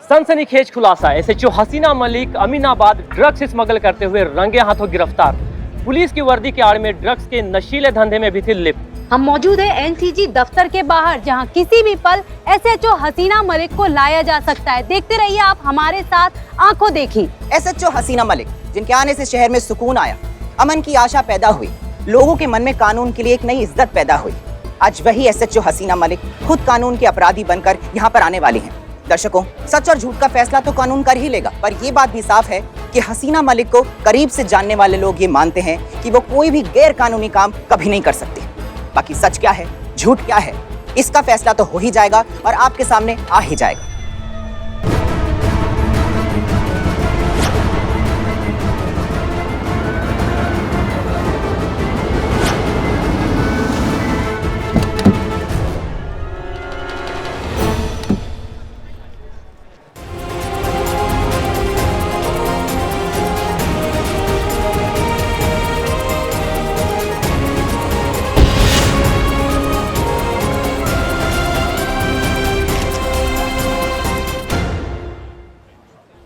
सनसनीखेज खुलासा, एसएचओ हसीना Malik Aminabad drugs smuggle करते हुए रंगे हाथों गिरफ्तार। पुलिस की वर्दी की आड़ में ड्रग्स के नशीले धंधे में भी थी लिप्त। हम मौजूद है एनसीजी दफ्तर के बाहर, जहां किसी भी पल एसएचओ हसीना मलिक को लाया जा सकता है। देखते रहिए आप हमारे साथ, आंखों देखी। एसएचओ हसीना मलिक, जिनके आने से शहर में सुकून आया, अमन की आशा पैदा हुई, लोगों के मन में कानून के लिए एक नई इज्जत पैदा हुई। आज वही एसएचओ हसीना मलिक खुद कानून के अपराधी बनकर यहाँ पर आने वाली हैं। दर्शकों, सच और झूठ का फैसला तो कानून कर ही लेगा, पर ये बात भी साफ है कि हसीना मलिक को करीब से जानने वाले लोग ये मानते हैं कि वो कोई भी गैर कानूनी काम कभी नहीं कर सकती। बाकी सच क्या है, झूठ क्या है, इसका फैसला तो हो ही जाएगा और आपके सामने आ ही जाएगा।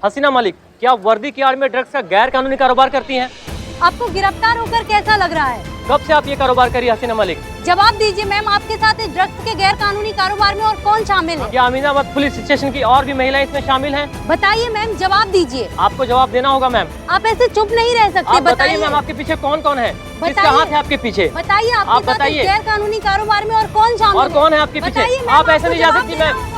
हसीना मलिक, क्या वर्दी की आड़ में ड्रग्स का गैर कानूनी कारोबार करती हैं? आपको गिरफ्तार होकर कैसा लग रहा है? कब से आप ये कारोबार करी हसीना मलिक? जवाब दीजिए मैम, आपके साथ इस ड्रग्स के गैर कानूनी कारोबार में और कौन शामिल है? क्या अमीनाबाद पुलिस स्टेशन की और भी महिलाएं इसमें शामिल हैं? बताइए मैम, जवाब दीजिए। आपको जवाब देना होगा मैम। आप ऐसे चुप नहीं रह सकते। आप बताइए मैम, आपके पीछे कौन कौन है? किसका हाथ है आपके पीछे? बताइए, आप बताइए गैर कानूनी कारोबार में और कौन शामिल है? और कौन है आपके पीछे? आप ऐसे नहीं जा सकती मैम।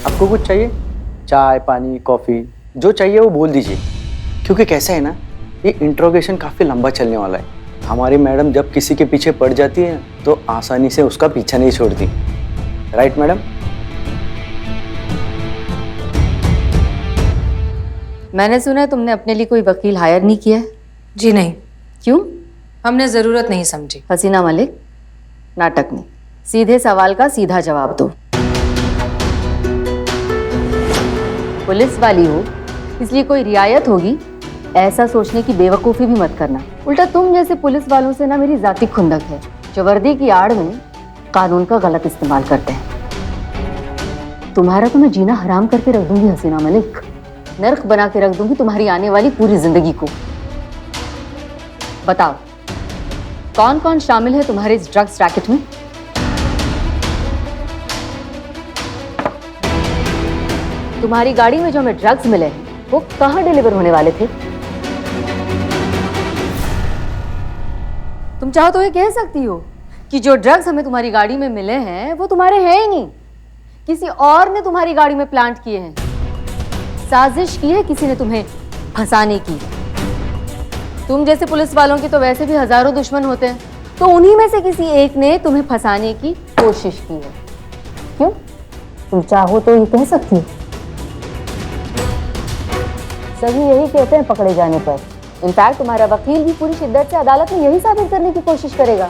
आपको कुछ चाहिए? चाय, पानी, कॉफ़ी, जो चाहिए वो बोल दीजिए। क्योंकि कैसा है ना, ये इंट्रोगेशन काफ़ी लंबा चलने वाला है। हमारी मैडम जब किसी के पीछे पड़ जाती है तो आसानी से उसका पीछा नहीं छोड़ती। Right madam? मैंने सुना है तुमने अपने लिए कोई वकील हायर नहीं किया है। जी नहीं, क्यों? हमने ज़रूरत नहीं समझी। हसीना मलिक, नाटक नहीं, सीधे सवाल का सीधा जवाब दो। पुलिस वाली हो इसलिए कोई रियायत होगी, ऐसा सोचने की बेवकूफ़ी भी मत करना। उल्टा तुम जैसे पुलिस वालों से ना मेरी जाती खुंदक है, जो वर्दी की आड़ में कानून का गलत इस्तेमाल करते हैं। तुम्हारा तो मैं जीना हराम करके रख दूंगी हसीना मलिक, नर्क बना के रख दूंगी तुम्हारी आने वाली पूरी जिंदगी को। बताओ, कौन कौन शामिल है तुम्हारे इस ड्रग्स रैकेट में? तुम्हारी गाड़ी में जो हमें ड्रग्स मिले हैं वो कहाँ डिलीवर होने वाले थे? तुम चाहो तो ये कह सकती हो कि जो ड्रग्स हमें तुम्हारी गाड़ी में मिले हैं वो तुम्हारे हैं ही नहीं, किसी और ने तुम्हारी गाड़ी में प्लांट किए हैं। साजिश की है किसी ने तुम्हें फंसाने की। तुम जैसे पुलिस वालों के तो वैसे भी हजारों दुश्मन होते हैं, तो उन्हीं में से किसी एक ने तुम्हें फंसाने की कोशिश की है। क्यों? तुम चाहो तो ये कह सकती हो। सभी यही कहते हैं पकड़े जाने पर। इनफैक्ट तुम्हारा वकील भी पूरी शिद्दत से अदालत में यही साबित करने की कोशिश करेगा।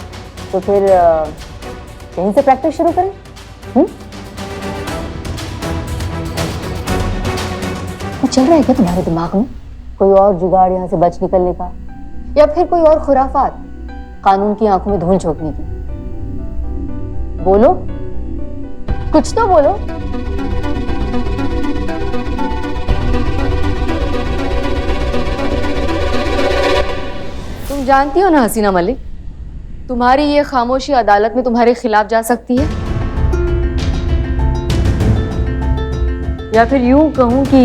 तो फिर यहीं से प्रैक्टिस शुरू करें। कुछ चल रहा है क्या तुम्हारे दिमाग में? कोई और जुगाड़ यहाँ से बच निकलने का, या फिर कोई और खुराफात कानून की आंखों में धूल झोंकने की? बोलो, कुछ तो बोलो। तुम जानती हो ना हसीना मलिक, तुम्हारी ये खामोशी अदालत में तुम्हारे खिलाफ जा सकती है, या फिर यूं कहूं कि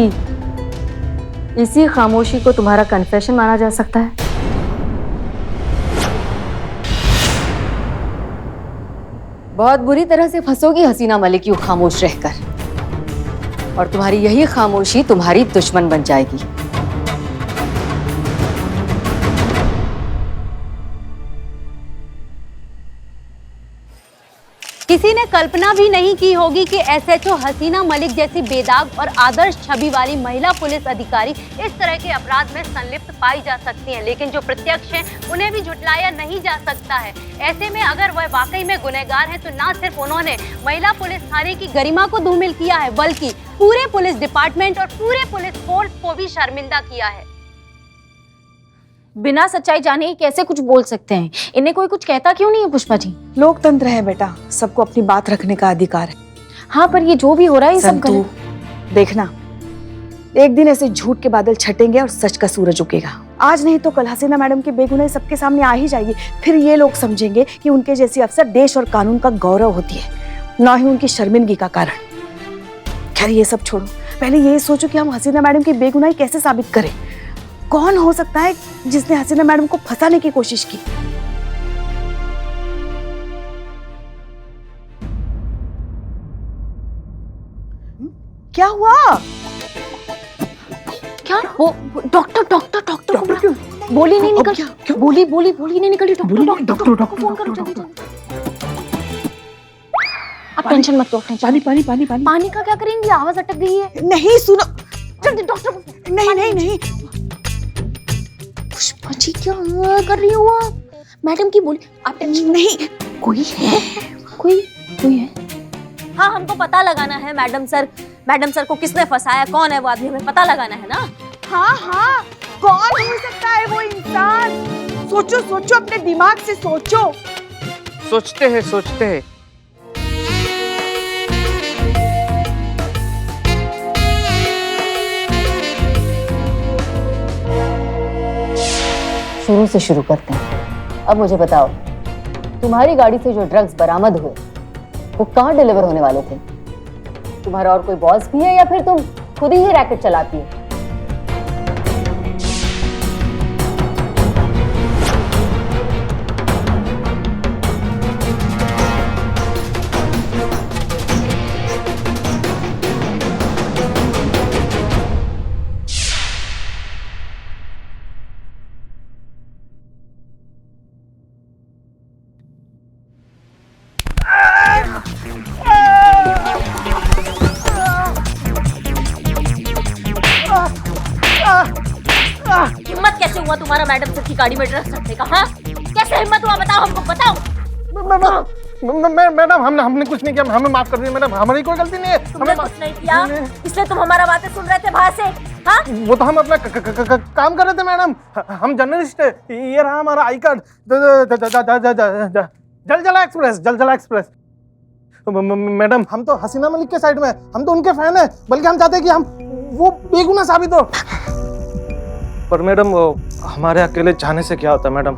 इसी खामोशी को तुम्हारा कन्फेशन माना जा सकता है। बहुत बुरी तरह से फंसोगी हसीना मलिक यूं खामोश रहकर, और तुम्हारी यही खामोशी तुम्हारी दुश्मन बन जाएगी। किसी ने कल्पना भी नहीं की होगी कि एसएचओ हसीना मलिक जैसी बेदाग और आदर्श छवि वाली महिला पुलिस अधिकारी इस तरह के अपराध में संलिप्त पाई जा सकती हैं, लेकिन जो प्रत्यक्ष हैं उन्हें भी झुठलाया नहीं जा सकता है। ऐसे में अगर वह वाकई में गुनहगार हैं तो ना सिर्फ उन्होंने महिला पुलिस थाने की गरिमा को धूमिल किया है, बल्कि पूरे पुलिस डिपार्टमेंट और पूरे पुलिस फोर्स को भी शर्मिंदा किया है। बिना सच्चाई जाने ही कैसे कुछ बोल सकते हैं? इन्हें कोई कुछ कहता क्यों नहीं है पुष्पा जी? लोकतंत्र है बेटा, सबको अपनी बात रखने का अधिकार है। हाँ, पर ये जो भी हो रहा है ये सब संतू, गलत। देखना एक दिन ऐसे झूठ के बादल छटेंगे और सच का सूरज उगेगा। आज नहीं तो कल हसीना मैडम की बेगुनाही सबके सामने आ ही जाएगी। फिर ये लोग समझेंगे कि उनके जैसी अफसर देश और कानून का गौरव होती है, ना ही उनकी शर्मिंदगी का कारण। खैर ये सब छोड़ो, पहले ये सोचो कि हम हसीना मैडम की बेगुनाही कैसे साबित करें। कौन हो सकता है जिसने हसीना मैडम को फंसाने की कोशिश की? क्या हुआ? क्या वो डॉक्टर को बोली नहीं निकल, बोली नहीं निकली। डॉक्टर को फोन करो जल्दी। आप टेंशन मत लो। पानी का क्या करेंगे? आवाज अटक गई है। नहीं सुनो, जल्दी डॉक्टर को। नहीं पुष्पा जी क्या कर रही हो आप? मैडम की बोली। आप टेंशन नहीं, कोई है। हाँ, हमको पता लगाना है मैडम सर को किसने फंसाया, कौन है वो आदमी, हमें पता लगाना है ना। हाँ, कौन हो सकता है वो इंसान? सोचो, अपने दिमाग से सोचो। सोचते हैं। शुरू से शुरू करते हैं। अब मुझे बताओ, तुम्हारी गाड़ी से जो ड्रग्स बरामद हुए वो कहाँ डिलीवर होने वाले थे? तुम्हारा और कोई बॉस भी है या फिर तुम खुद ही रैकेट चलाती हो? हिम्मत कैसे हुआ तुम्हारा मैडम सर की गाड़ी में ड्रग्स रखने का? हाँ, कैसे हिम्मत हुआ? बताओ हमको, बताओ। मैडम हमने कुछ नहीं किया, हमें माफ कर दीजिए मैडम, हमारी कोई गलती नहीं है। तुमने कुछ नहीं किया, इसलिए तुम हमारा बातें सुन रहे थे बाहर से। हाँ, वो तो हम अपना काम कर रहे थे मैडम, हम जर्नलिस्ट है। ये रहा हमारा I card, Jaljala express. Madam हम तो हसीना मलिक के साइड में, हम तो उनके फैन है, बल्कि हम चाहते हैं कि हम वो बेगुनाह साबित हो। पर मैडम हमारे अकेले चाहने से क्या होता है मैडम?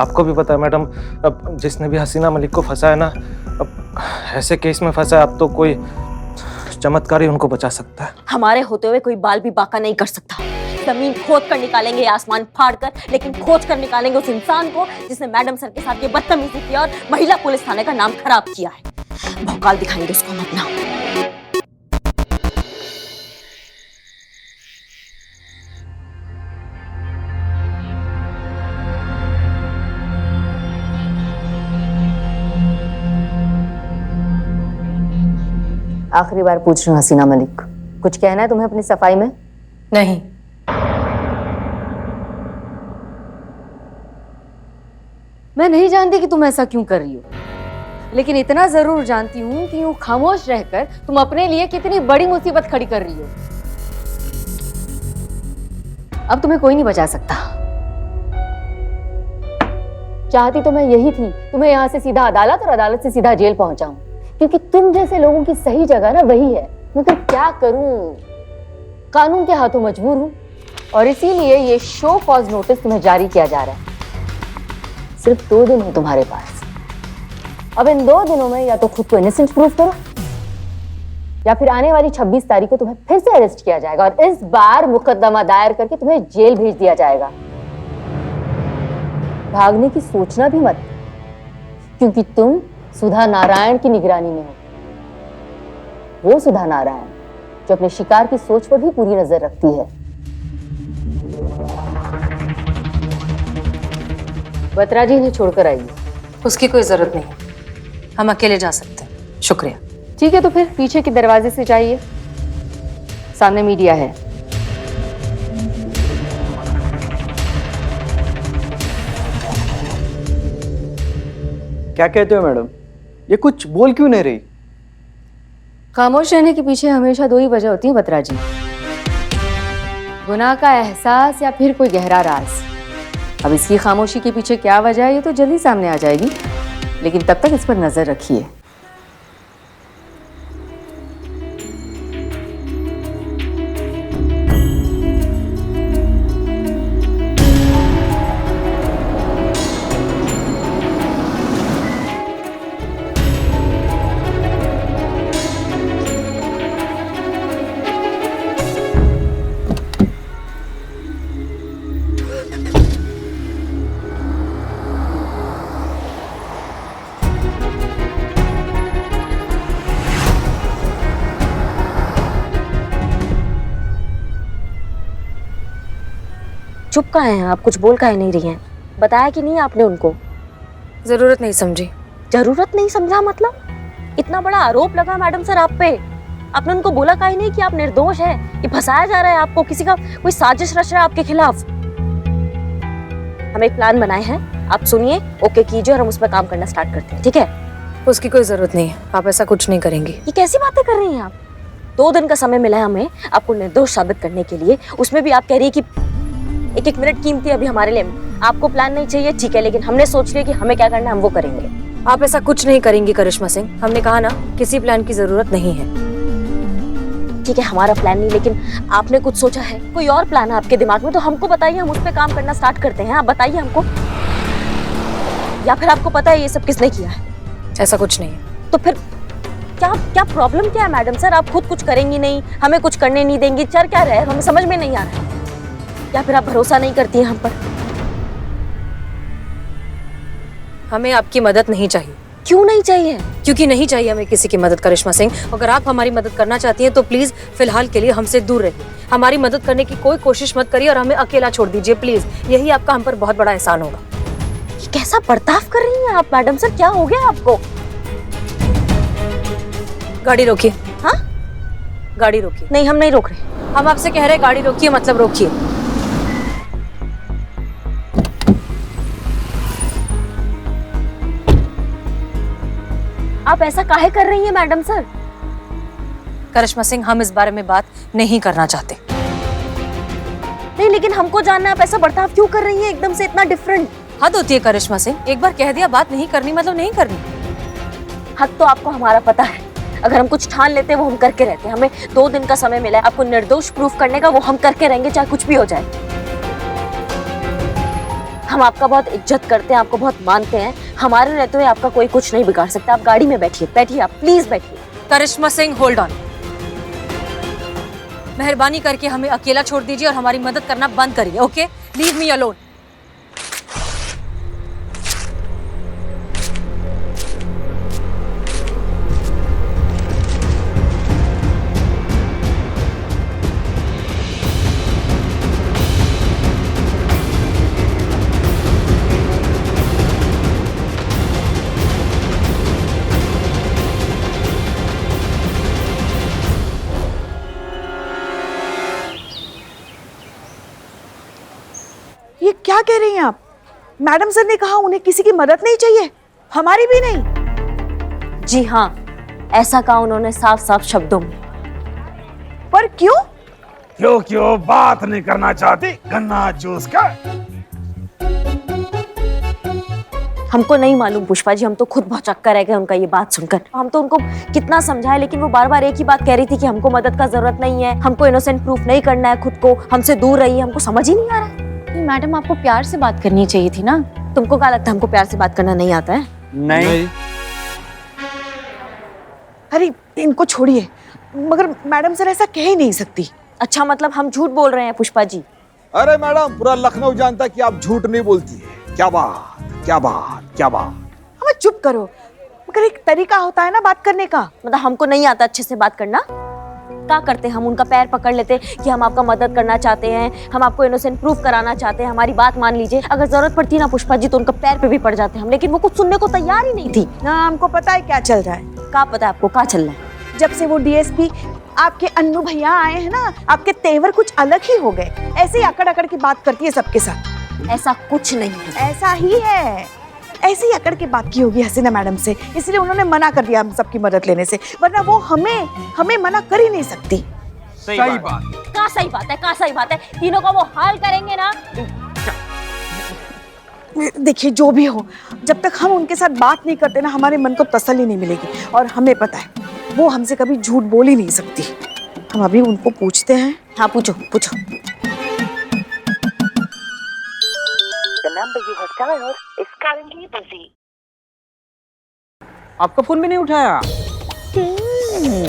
आपको भी पता है मैडम, अब जिसने भी हसीना मलिक को फंसाया ना, अब ऐसे केस में फंसा है, अब तो कोई चमत्कार ही उनको बचा सकता है। हमारे होते हुए कोई बाल भी बाका नहीं कर सकता। जमीन खोद कर निकालेंगे, आसमान फाड़ कर, लेकिन खोज कर निकालेंगे उस इंसान को जिसने मैडम सर के साथ ये बदतमीजी की और महिला पुलिस थाने का नाम खराब किया है। भौकाल दिखाएंगे उसको हम अपना। आखिरी बार पूछ रही हूँ हसीना मलिक, कुछ कहना है तुम्हें अपनी सफाई में? नहीं। मैं नहीं जानती कि तुम ऐसा क्यों कर रही हो, लेकिन इतना जरूर जानती हूँ कि यूं खामोश रहकर तुम अपने लिए कितनी बड़ी मुसीबत खड़ी कर रही हो। अब तुम्हें कोई नहीं बचा सकता। चाहती तो मैं यही थी, तुम्हें यहाँ से सीधा अदालत और अदालत से सीधा जेल पहुंचाऊं, क्योंकि तुम जैसे लोगों की सही जगह ना वही है। मगर क्या करूं, कानून के हाथों मजबूर हूं, और इसीलिए ये शो कॉज नोटिस तुम्हें जारी किया जा रहा है। सिर्फ 2 दिन है तुम्हारे पास। अब इन 2 दिनों में या तो खुद को इनोसेंट प्रूव करो या फिर आने वाली 26 तारीख को तुम्हें फिर से अरेस्ट किया जाएगा और इस बार मुकदमा दायर करके तुम्हें जेल भेज दिया जाएगा। भागने की सोचना भी मत, क्योंकि तुम सुधा नारायण की निगरानी में हो। वो सुधा नारायण जो अपने शिकार की सोच पर भी पूरी नजर रखती है। बत्रा जी इन्हें छोड़कर आइए। उसकी कोई जरूरत नहीं, हम अकेले जा सकते हैं। शुक्रिया। ठीक है, तो फिर पीछे के दरवाजे से जाइए, सामने मीडिया है। क्या कहते हो मैडम, ये कुछ बोल क्यों नहीं रही? खामोश रहने के पीछे हमेशा दो ही वजह होती है बत्रा जी, गुनाह का एहसास या फिर कोई गहरा राज। अब इसकी खामोशी के पीछे क्या वजह है ये तो जल्दी सामने आ जाएगी, लेकिन तब तक इस पर नजर रखिए। चुप काहे हैं आप? कुछ बोल काहे नहीं रही हैं? बताया कि नहीं आपने उनको? जरूरत नहीं समझी। जरूरत नहीं समझा मतलब? इतना बड़ा आरोप लगा मैडम सर आप पे, आपने उनको बोला काहे नहीं कि आप निर्दोष हैं, ये फंसाया जा रहा है आपको, किसी का कोई साजिश रच रहा है आपके खिलाफ? हम एक प्लान बनाए हैं, आप सुनिए, ओके कीजिए और हम उस पर काम करना स्टार्ट करते हैं, ठीक है? उसकी कोई जरूरत नहीं है, आप ऐसा कुछ नहीं करेंगी। ये कैसी बातें कर रही हैं आप? 2 दिन का समय मिला है हमें आपको निर्दोष साबित करने के लिए, उसमें भी आप कह रही है कि एक मिनट कीमती है अभी हमारे लिए। आपको प्लान नहीं चाहिए, ठीक है, लेकिन हमने सोच लिया कि हमें क्या करना है हम वो करेंगे। आप ऐसा कुछ नहीं करेंगी करिश्मा सिंह, हमने कहा ना किसी प्लान की जरूरत नहीं है। ठीक है, हमारा प्लान नहीं, लेकिन आपने कुछ सोचा है, कोई और प्लान है आपके दिमाग में तो हमको बताइए, हम उस पर काम करना स्टार्ट करते हैं। आप बताइए हमको, या फिर आपको पता है ये सब किसने किया है? ऐसा कुछ नहीं है। तो फिर क्या क्या प्रॉब्लम क्या है मैडम सर? आप खुद कुछ करेंगी नहीं, हमें कुछ करने नहीं देंगी, चल क्या रहे हमें समझ में नहीं आ रहा है। या फिर आप भरोसा नहीं करती हैं हम पर? हमें आपकी मदद नहीं चाहिए। क्यों नहीं चाहिए? क्योंकि नहीं चाहिए हमें किसी की मदद करिश्मा सिंह। अगर आप हमारी मदद करना चाहती हैं तो प्लीज फिलहाल के लिए हमसे दूर रहिए, हमारी मदद करने की कोई कोशिश मत करिए और हमें अकेला छोड़ दीजिए प्लीज। यही आपका हम पर बहुत बड़ा एहसान होगा। ये कैसा बर्ताव कर रही हैं आप मैडम सर? क्या हो गया आपको? गाड़ी रोकिए। हाँ, गाड़ी रोकिए। नहीं हम नहीं रोक रहे। हम आपसे कह रहे हैं गाड़ी रोकिए, मतलब रोकिए। आप ऐसा काहे कर रही हैं मैडम सर? करिश्मा सिंह, हम इस बारे में बात नहीं करना चाहते। नहीं, लेकिन हमको जानना है आप ऐसा बर्ताव क्यों कर रही हैं एकदम से इतना डिफरेंट? हद होती है करिश्मा सिंह, एक बार कह दिया बात नहीं करनी मतलब नहीं करनी। हद तो आपको हमारा पता है, अगर हम कुछ ठान लेते हैं वो हम करके रहते हैं। हमें 2 दिन का समय मिला है आपको निर्दोष प्रूफ करने का, वो हम करके रहेंगे चाहे कुछ भी हो जाए। हम आपका बहुत इज्जत करते हैं, आपको बहुत मानते हैं, हमारे रहते हुए आपका कोई कुछ नहीं बिगाड़ सकता। आप गाड़ी में बैठिए, बैठिए आप प्लीज बैठिए। करिश्मा सिंह होल्ड ऑन, मेहरबानी करके हमें अकेला छोड़ दीजिए और हमारी मदद करना बंद करिए। Okay, leave me alone. ये क्या कह रही हैं आप? मैडम सर ने कहा उन्हें किसी की मदद नहीं चाहिए, हमारी भी नहीं। जी हाँ, ऐसा कहा उन्होंने साफ साफ शब्दों में। पर क्यों? क्यों बात नहीं करना चाहती गन्ना जूस का? हमको नहीं मालूम पुष्पा जी, हम तो खुद भौचक्का रह गए उनका ये बात सुनकर। हम तो उनको कितना समझाए, लेकिन वो बार बार एक ही बात कह रही थी कि हमको मदद का जरूरत नहीं है, हमको इनोसेंट प्रूफ नहीं करना है खुद को, हमसे दूर रहिए। हमको समझ ही नहीं आ रहा है। मैडम आपको प्यार से बात करनी चाहिए थी ना। तुमको क्या लगता है हमको प्यार से बात करना नहीं आता है? नहीं। अरे इनको छोड़िए, मगर मैडम सर ऐसा कह ही नहीं सकती। अच्छा मतलब हम झूठ बोल रहे हैं पुष्पा जी? अरे मैडम, पूरा लखनऊ जानता है कि आप झूठ नहीं बोलती है। क्या बात, क्या बात, क्या बात। हमें चुप करो, मगर एक तरीका होता है ना बात करने का। मतलब हमको नहीं आता अच्छे से बात करना? क्या करते हम उनका पैर पकड़ लेते कि हम आपका मदद करना चाहते हैं, हम आपको इनोसेंट प्रूफ कराना चाहते हैं, हमारी बात मान लीजिए। अगर जरूरत पड़ती ना पुष्पा जी तो उनका पैर पे भी पड़ जाते हम, लेकिन वो कुछ सुनने को तैयार ही नहीं थी। ना हमको पता है क्या चल रहा है। क्या पता है आपको क्या चल रहा है? जब से वो डीएसपी आपके अन्नू भैया आए हैं ना, आपके तेवर कुछ अलग ही हो गए। ऐसे ही अकड़ अकड़ की बात करती है सबके साथ। ऐसा कुछ नहीं है। ऐसा ही है, ऐसे ही अकड़ के बात की होगी हसीना मैडम से, इसलिए उन्होंने मना कर दिया हम सबकी मदद लेने से, वरना वो हमें मना कर ही नहीं सकती। सही बात। क्या सही बात है, क्या सही बात है? तीनों का वो हाल करेंगे ना। देखिए जो भी हो, जब तक हम उनके साथ बात नहीं करते ना, हमारे मन को तसल्ली नहीं मिलेगी। और हमें पता है वो हमसे कभी झूठ बोल ही नहीं सकती। हम अभी उनको पूछते हैं। हाँ पूछो पूछो। आपका फोन भी नहीं उठाया?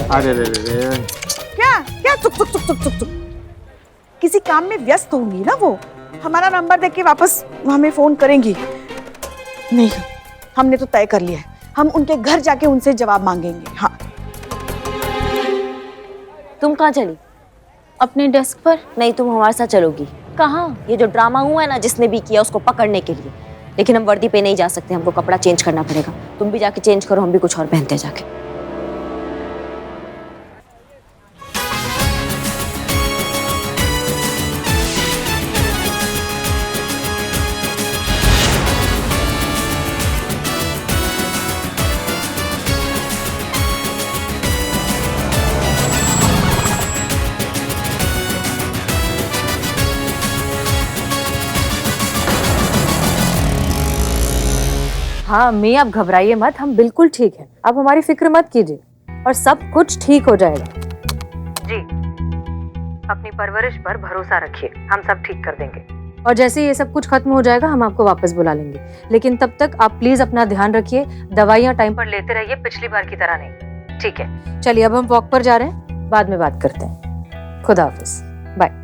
अरे रे रे। क्या चुप चुप चुप चुप चुप चुप। किसी काम में व्यस्त होंगी ना वो, हमारा नंबर देख के वापस हमें फोन करेंगी। नहीं, हमने तो तय कर लिया है, हम उनके घर जाके उनसे जवाब मांगेंगे। हाँ। तुम कहाँ चली? अपने डेस्क पर। नहीं, तुम हमारे साथ चलोगी। कहाँ? ये जो ड्रामा हुआ है ना, जिसने भी किया उसको पकड़ने के लिए। लेकिन हम वर्दी पे नहीं जा सकते, हमको कपड़ा चेंज करना पड़ेगा। तुम भी जाके चेंज करो, हम भी कुछ और पहनते हैं जाके। हाँ मैं, आप घबराइए मत, हम बिल्कुल ठीक हैं। आप हमारी फिक्र मत कीजिए और सब कुछ ठीक हो जाएगा। जी, अपनी परवरिश पर भरोसा रखिए, हम सब ठीक कर देंगे। और जैसे ये सब कुछ खत्म हो जाएगा हम आपको वापस बुला लेंगे। लेकिन तब तक आप प्लीज अपना ध्यान रखिए, दवाइयाँ टाइम पर लेते रहिए, पिछली बार की तरह नहीं। ठीक है, चलिए अब हम वॉक पर जा रहे हैं, बाद में बात करते हैं। खुदा हाफिज, बाय।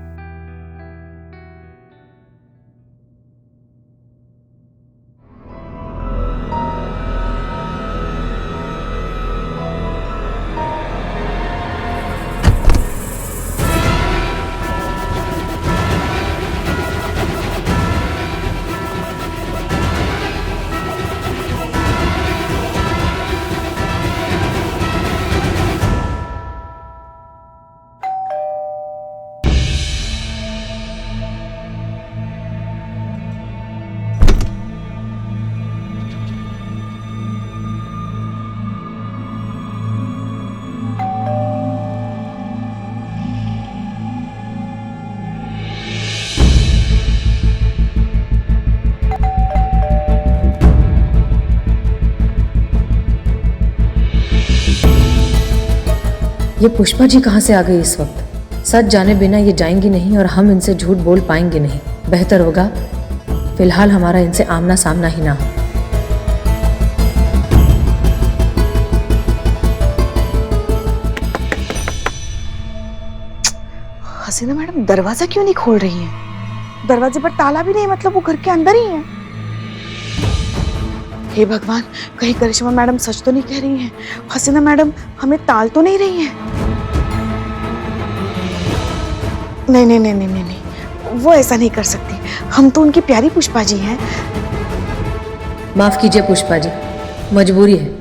ये पुष्पा जी कहाँ से आ गई इस वक्त? सच जाने बिना ये जाएंगी नहीं और हम इनसे झूठ बोल पाएंगे नहीं। बेहतर होगा फिलहाल हमारा इनसे आमना सामना ही ना हो। हसीना मैडम दरवाजा क्यों नहीं खोल रही हैं? दरवाजे पर ताला भी नहीं, मतलब वो घर के अंदर ही है। हे भगवान, कहीं करिश्मा मैडम सच तो नहीं कह रही हैं? हसीना मैडम हमें टाल तो नहीं रही हैं? नहीं नहीं नहीं नहीं नहीं नहीं, वो ऐसा नहीं कर सकती। हम तो उनकी प्यारी पुष्पा जी हैं। माफ कीजिए पुष्पा जी, मजबूरी है,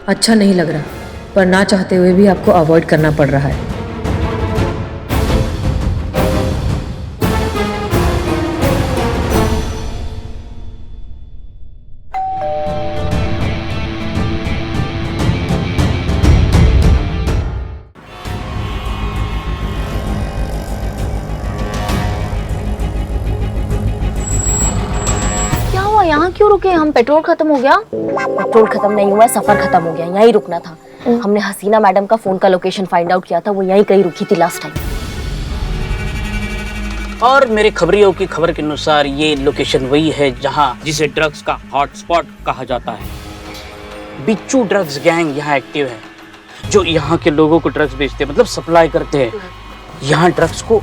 अच्छा नहीं लग रहा, पर ना चाहते हुए भी आपको अवॉइड करना पड़ रहा है। यहाँ क्यों रुके हम? पेट्रोल खत्म हो गया? पेट्रोल खत्म नहीं हुआ, सफर खत्म हो गया, यहीं रुकना था। हमने हसीना मैडम का फोन का लोकेशन फाइंड आउट किया था, वो यहीं कहीं रुकी थी लास्ट टाइम। और मेरे खबरियों की खबर के अनुसार ये लोकेशन वही है जहाँ जिसे ड्रग्स का हॉटस्पॉट कहा जाता है। बिच्छू ड्रग्स गैंग यहाँ एक्टिव है। जो यहाँ के लोगों को ड्रग्स बेचते हैं, मतलब सप्लाई करते हैं। यहाँ ड्रग्स को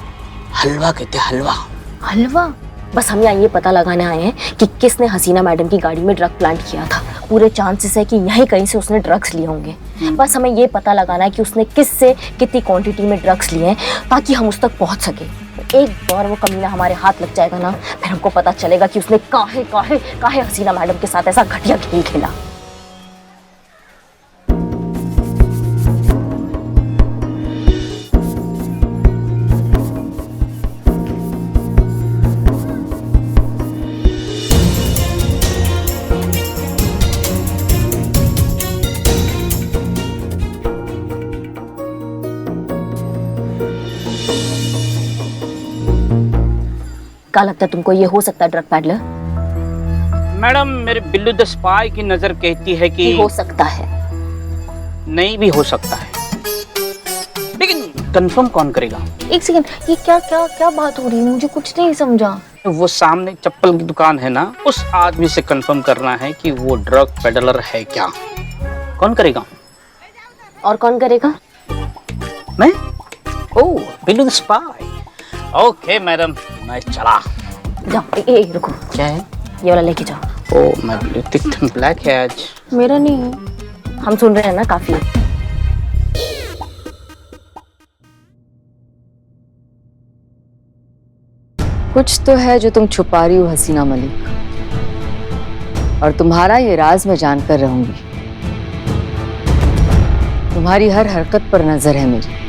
हलवा कहते हैं, हलवा। हलवा? बस हम यहाँ ये पता लगाने आए हैं कि किसने हसीना मैडम की गाड़ी में ड्रग प्लांट किया था। पूरे चांसेस है कि यहीं कहीं से उसने ड्रग्स लिए होंगे। बस हमें ये पता लगाना है कि उसने किससे कितनी क्वांटिटी में ड्रग्स लिए हैं, ताकि हम उस तक पहुंच सके। एक बार वो कमीना हमारे हाथ लग जाएगा ना, फिर हमको पता चलेगा कि उसने काहे हसीना मैडम के साथ ऐसा घटिया खेल खेला। क्या लगता है तुमको, ये हो सकता है ड्रग पैडलर? मैडम, मेरे बिल्लू द स्पाई की नजर कहती है कि हो सकता है। नहीं भी हो सकता है, लेकिन कंफर्म कौन करेगा? एक सेकंड, ये क्या बात हो रही है? मुझे कुछ नहीं समझा। वो सामने चप्पल की दुकान है ना, उस आदमी से कंफर्म करना है कि वो ड्रग पेडलर है क्या। कौन करेगा? और कौन करेगा? मैं। Oh, Billu the spy. Okay madam, मैं चला। जाओ, रुको। क्या है? ये वाला लेके जाओ। ओह, मैं ब्लैक है आज। मेरा नहीं है। हम सुन रहे हैं ना, काफी। कुछ तो है जो तुम छुपा रही हो हसीना मलिक, और तुम्हारा ये राज मैं जानकर रहूंगी। तुम्हारी हर हरकत पर नजर है मेरी।